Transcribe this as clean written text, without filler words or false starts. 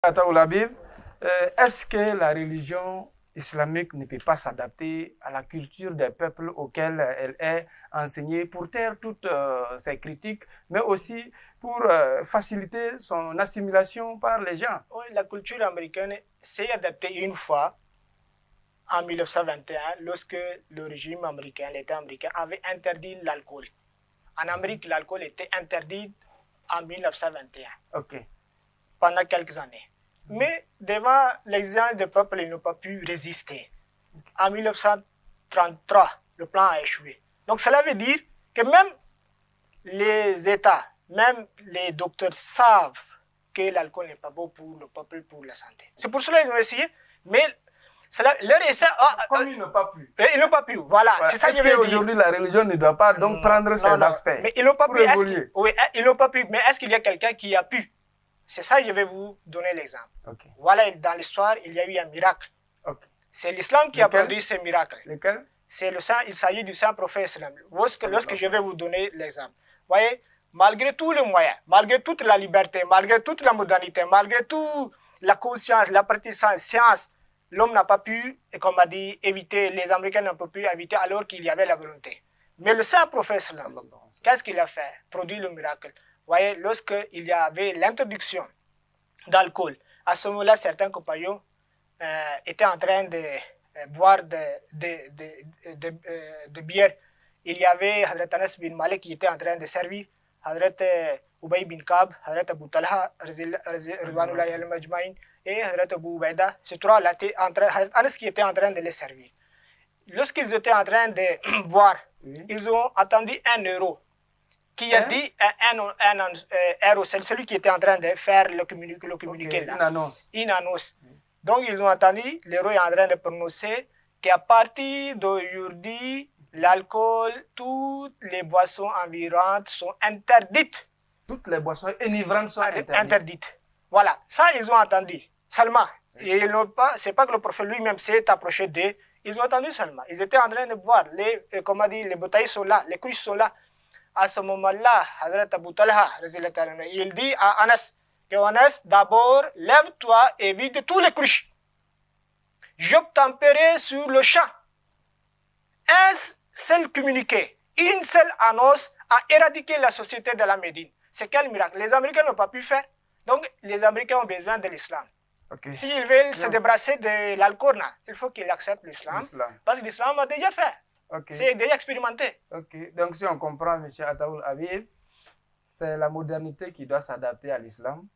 Ataoul Habib, est-ce que la religion islamique ne peut pas s'adapter à la culture des peuples auxquels elle est enseignée pour taire toutes ses critiques, mais aussi pour faciliter son assimilation par les gens? Oui, la culture américaine s'est adaptée une fois en 1921 lorsque le régime américain, l'État américain, avait interdit l'alcool. En Amérique, l'alcool était interdit en 1921. Ok. Pendant quelques années. Mais devant l'exigence des peuples, ils n'ont pas pu résister. En 1933, le plan a échoué. Donc cela veut dire que même les États, même les docteurs savent que l'alcool n'est pas bon pour le peuple, pour la santé. C'est pour cela qu'ils ont essayé, mais leur essai... Comme ils n'ont pas pu. Ils n'ont pas pu, voilà. C'est ça que je veux dire. Aujourd'hui, la religion ne doit pas donc prendre ces aspects. Mais ils n'ont pas pu. Oui, ils n'ont pas pu. Mais est-ce qu'il y a quelqu'un qui a pu? C'est ça que je vais vous donner l'exemple. Okay. Voilà, dans l'histoire, il y a eu un miracle. Okay. C'est l'islam qui a produit ce miracle. Lequel? C'est le sang, il s'agit du saint prophète islam. Lorsque je vais vous donner l'exemple. Voyez, malgré tous les moyens, malgré toute la liberté, malgré toute la modernité, malgré toute la conscience, l'apprentissage, la science, l'homme n'a pas pu, comme on a dit, éviter, les Américains n'ont pas pu éviter alors qu'il y avait la volonté. Mais le saint prophète islam, qu'est-ce qu'il a fait? Produit le miracle. Vous voyez, lorsqu'il y avait l'introduction d'alcool, à ce moment-là, certains compagnons étaient en train de boire de bière. Il y avait Hazrat Anas bin Malik qui était en train de servir, Hazrat Ubay bin Kab, Hazrat Abu Talha, Rizwanullahi al-Majma'in, et Hazrat Abu Ubaida. Ces trois-là étaient en train, Hazrat Anas qui était en train de les servir. Lorsqu'ils étaient en train de boire, ils ont attendu 1 euro. Qui a dit un euro, c'est celui qui était en train de faire le communiqué là. Une annonce. Donc ils ont entendu, l'euro est en train de prononcer qu'à partir d'aujourd'hui, l'alcool, toutes les boissons environnantes sont interdites. Toutes les boissons enivrantes sont interdites. Voilà, ça ils ont entendu seulement. Et c'est pas que le prophète lui-même s'est approché d'eux, ils ont entendu seulement. Ils étaient en train de boire, les bouteilles sont là, les cruches sont là. À ce moment-là, Hazrat Abu Talha, il dit à Anas, que Anas, d'abord, lève-toi et vide tous les cruches. J'obtempérais sur le champ. Un seul communiqué, une seule annonce a éradiqué la société de la Médine. C'est quel miracle? Les Américains n'ont pas pu faire. Donc, les Américains ont besoin de l'islam. Okay. S'ils veulent se débarrasser de l'alcool, il faut qu'ils acceptent l'islam. Parce que l'islam a déjà fait. Okay. C'est déjà expérimenté. Ok, donc si on comprend, M. Ataoul Habib, c'est la modernité qui doit s'adapter à l'islam.